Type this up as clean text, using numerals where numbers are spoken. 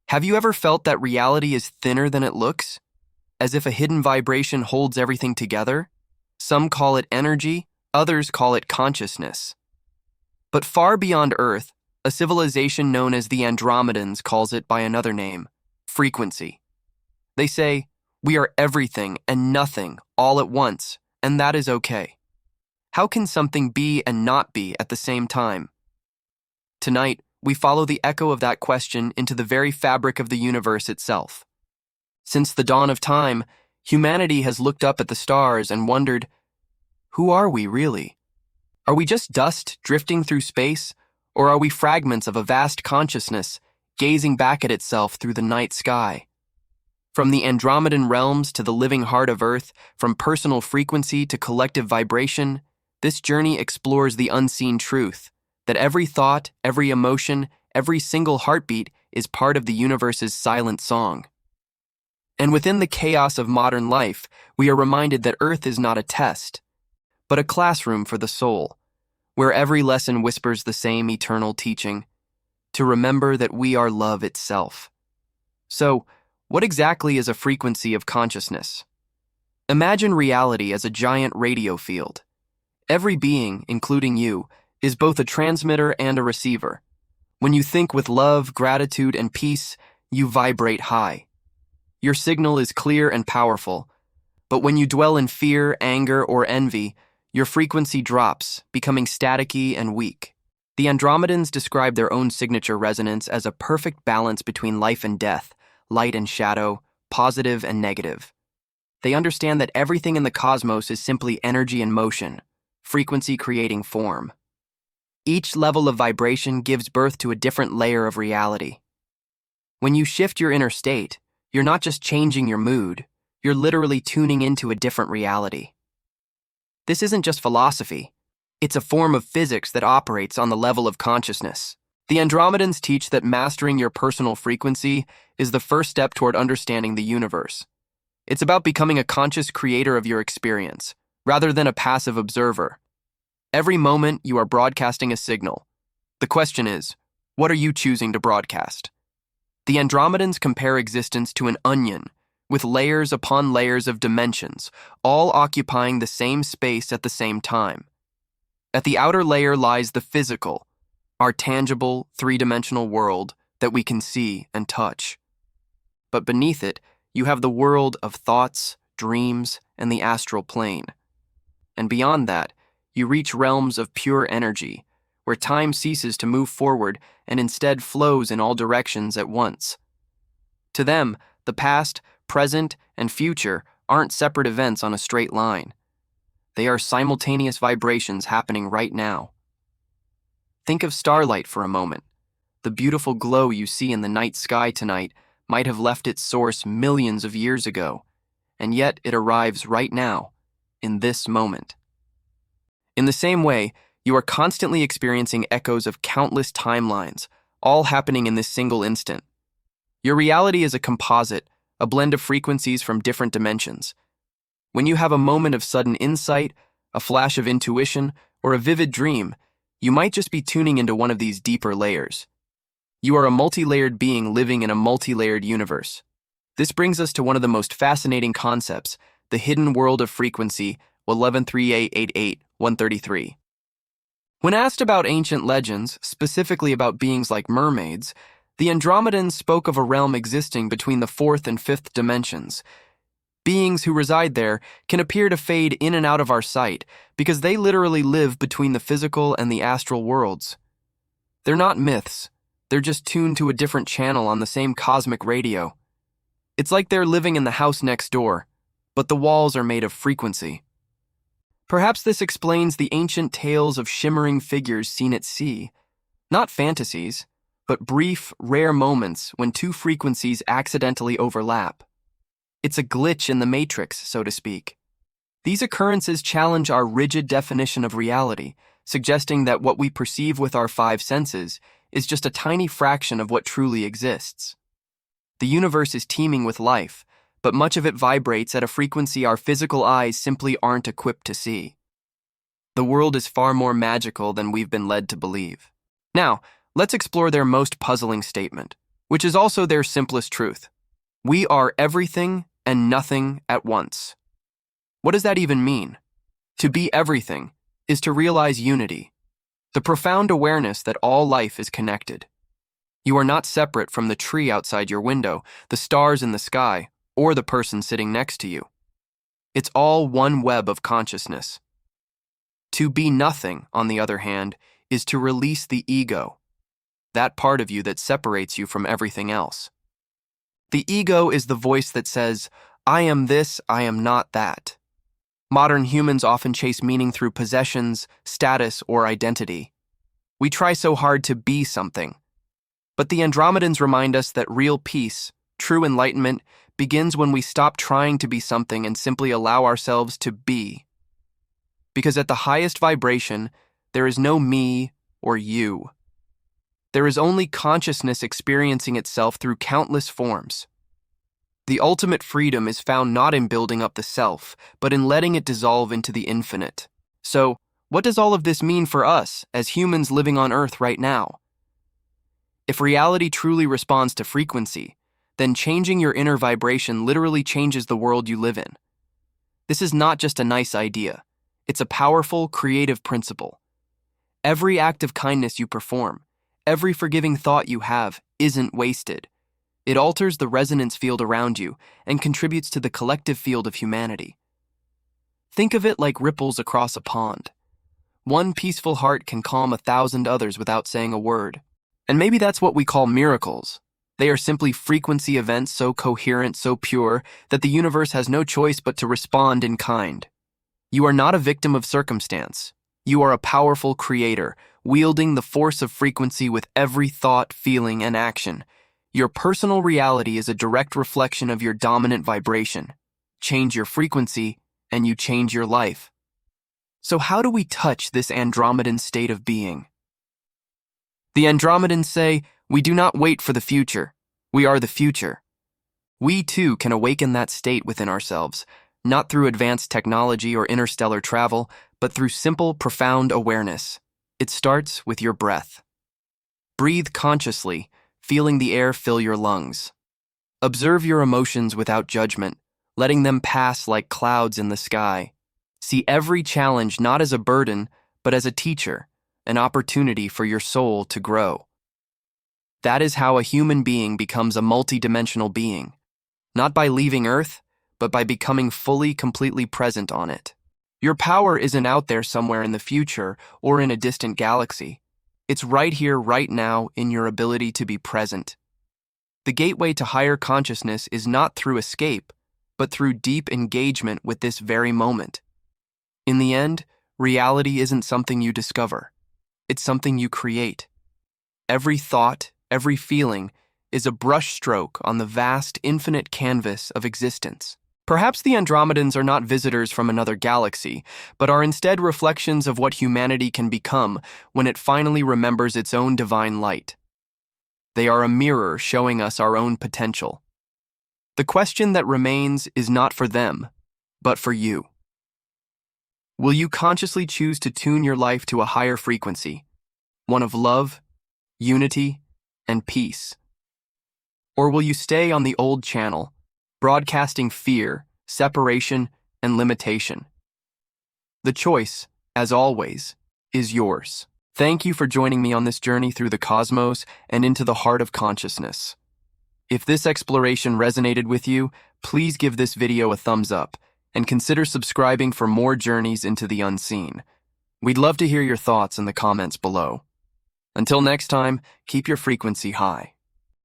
Have you ever felt that reality is thinner than it looks? As if a hidden vibration holds everything together? Some call it energy, others call it consciousness. But far beyond Earth, a civilization known as the Andromedans calls it by another name, frequency. They say, we are everything and nothing all at once, and that is okay. How can something be and not be at the same time? Tonight, we follow the echo of that question into the very fabric of the universe itself. Since the dawn of time, humanity has looked up at the stars and wondered, who are we really? Are we just dust drifting through space, or are we fragments of a vast consciousness gazing back at itself through the night sky? From the Andromedan realms to the living heart of Earth, from personal frequency to collective vibration, this journey explores the unseen truth that every thought, every emotion, every single heartbeat is part of the universe's silent song. And within the chaos of modern life, we are reminded that Earth is not a test, but a classroom for the soul, where every lesson whispers the same eternal teaching, to remember that we are love itself. So, what exactly is a frequency of consciousness? Imagine reality as a giant radio field. Every being, including you, is both a transmitter and a receiver. When you think with love, gratitude, and peace, you vibrate high. Your signal is clear and powerful, but when you dwell in fear, anger, or envy, your frequency drops, becoming staticky and weak. The Andromedans describe their own signature resonance as a perfect balance between life and death, light and shadow, positive and negative. They understand that everything in the cosmos is simply energy in motion, frequency creating form. Each level of vibration gives birth to a different layer of reality. When you shift your inner state, you're not just changing your mood, you're literally tuning into a different reality. This isn't just philosophy. It's a form of physics that operates on the level of consciousness. The Andromedans teach that mastering your personal frequency is the first step toward understanding the universe. It's about becoming a conscious creator of your experience, rather than a passive observer. Every moment, you are broadcasting a signal. The question is, what are you choosing to broadcast? The Andromedans compare existence to an onion, with layers upon layers of dimensions, all occupying the same space at the same time. At the outer layer lies the physical, our tangible, three-dimensional world that we can see and touch. But beneath it, you have the world of thoughts, dreams, and the astral plane. And beyond that, you reach realms of pure energy, where time ceases to move forward and instead flows in all directions at once. To them, the past, present, and future aren't separate events on a straight line. They are simultaneous vibrations happening right now. Think of starlight for a moment. The beautiful glow you see in the night sky tonight might have left its source millions of years ago, and yet it arrives right now, in this moment. In the same way, you are constantly experiencing echoes of countless timelines, all happening in this single instant. Your reality is a composite, a blend of frequencies from different dimensions. When you have a moment of sudden insight, a flash of intuition, or a vivid dream, you might just be tuning into one of these deeper layers. You are a multi-layered being living in a multi-layered universe. This brings us to one of the most fascinating concepts, the hidden world of frequency, 113888-133. When asked about ancient legends, specifically about beings like mermaids, the Andromedans spoke of a realm existing between the fourth and fifth dimensions. Beings who reside there can appear to fade in and out of our sight because they literally live between the physical and the astral worlds. They're not myths. They're just tuned to a different channel on the same cosmic radio. It's like they're living in the house next door, but the walls are made of frequency. Perhaps this explains the ancient tales of shimmering figures seen at sea. Not fantasies, but brief, rare moments when two frequencies accidentally overlap. It's a glitch in the matrix, so to speak. These occurrences challenge our rigid definition of reality, suggesting that what we perceive with our five senses is just a tiny fraction of what truly exists. The universe is teeming with life, but much of it vibrates at a frequency our physical eyes simply aren't equipped to see. The world is far more magical than we've been led to believe. Now, let's explore their most puzzling statement. which is also their simplest truth. We are everything and nothing at once. What does that even mean? To be everything is to realize unity, the profound awareness that all life is connected. You are not separate from the tree outside your window, the stars in the sky, or the person sitting next to you. It's all one web of consciousness. To be nothing, on the other hand, is to release the ego, that part of you that separates you from everything else. The ego is the voice that says, I am this, I am not that. Modern humans often chase meaning through possessions, status, or identity. We try so hard to be something. But the Andromedans remind us that real peace, true enlightenment, begins when we stop trying to be something and simply allow ourselves to be. Because at the highest vibration, there is no me or you. There is only consciousness experiencing itself through countless forms. The ultimate freedom is found not in building up the self, but in letting it dissolve into the infinite. So, what does all of this mean for us as humans living on Earth right now? If reality truly responds to frequency, then changing your inner vibration literally changes the world you live in. This is not just a nice idea. It's a powerful, creative principle. Every act of kindness you perform, every forgiving thought you have, isn't wasted. It alters the resonance field around you and contributes to the collective field of humanity. Think of it like ripples across a pond. One peaceful heart can calm 1,000 others without saying a word. And maybe that's what we call miracles. They are simply frequency events so coherent, so pure, that the universe has no choice but to respond in kind. You are not a victim of circumstance. You are a powerful creator, wielding the force of frequency with every thought, feeling, and action. Your personal reality is a direct reflection of your dominant vibration. Change your frequency, and you change your life. So how do we touch this Andromedan state of being? The Andromedans say, we do not wait for the future. We are the future. We too can awaken that state within ourselves, not through advanced technology or interstellar travel, but through simple, profound awareness. It starts with your breath. Breathe consciously, feeling the air fill your lungs. Observe your emotions without judgment, letting them pass like clouds in the sky. See every challenge not as a burden, but as a teacher, an opportunity for your soul to grow. That is how a human being becomes a multidimensional being, not by leaving Earth, but by becoming fully, completely present on it. Your power isn't out there somewhere in the future or in a distant galaxy. It's right here, right now, in your ability to be present. The gateway to higher consciousness is not through escape, but through deep engagement with this very moment. In the end, reality isn't something you discover. It's something you create. Every thought, every feeling, is a brushstroke on the vast, infinite canvas of existence. Perhaps the Andromedans are not visitors from another galaxy, but are instead reflections of what humanity can become when it finally remembers its own divine light. They are a mirror showing us our own potential. The question that remains is not for them, but for you. Will you consciously choose to tune your life to a higher frequency, one of love, unity, and peace? Or will you stay on the old channel, broadcasting fear, separation, and limitation? The choice, as always, is yours. Thank you for joining me on this journey through the cosmos and into the heart of consciousness. If this exploration resonated with you, please give this video a thumbs up and consider subscribing for more journeys into the unseen. We'd love to hear your thoughts in the comments below. Until next time, keep your frequency high.